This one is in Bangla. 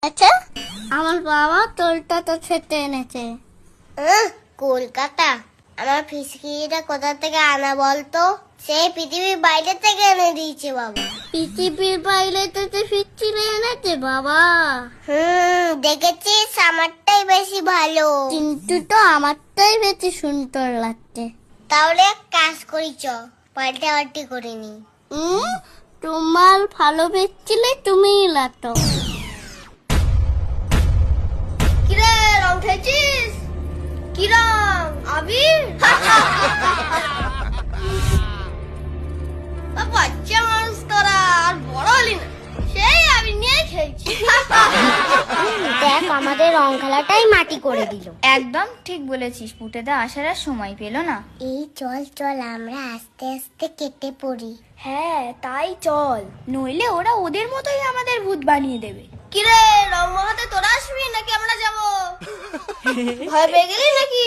আচ্ছা, আমার বাবা তোলটা খেতে এনেছে। কলকাতা? আমার ফিসকিটা কোথা থেকে আনা বলতো? সেই পৃথিবীর বাইরে থেকে এনে দিয়েছে বাবা। পৃথিবীর বাইরে থেকে ফিরছিলে এনেছে বাবা। দেখেছিস, আমারটাই বেশি ভালো। কিন্তু তো আমারটাই বেশি সুন্দর লাগছে। তাহলে এক কাজ করি, চ পাল্টাপাল্টি করে নি। তোমার ভালো বেচছিলে তুমিই লাটো। কিরে, রং খেয়েছিস? কি রং? আবির? বাচ্চা মানুষ তোরা, আর বড় হলি না, সেই আবির নিয়ে খেলছি। দেখ, আমাদের রং খেলাটাই মাটি করে দিল। একদম ঠিক বলেছিস, পুটেদা আসার আর সময় পেল না। এই চল চল, আমরা আস্তে আস্তে কেটে পড়ি। হ্যাঁ তাই চল, নইলে ওরা ওদের মতোই আমাদের ভূত বানিয়ে দেবে। কিরে, রং মাখাতে তোরা আসবি নাকি আমরা যাবো? ভয় পেয়ে গেলি নাকি?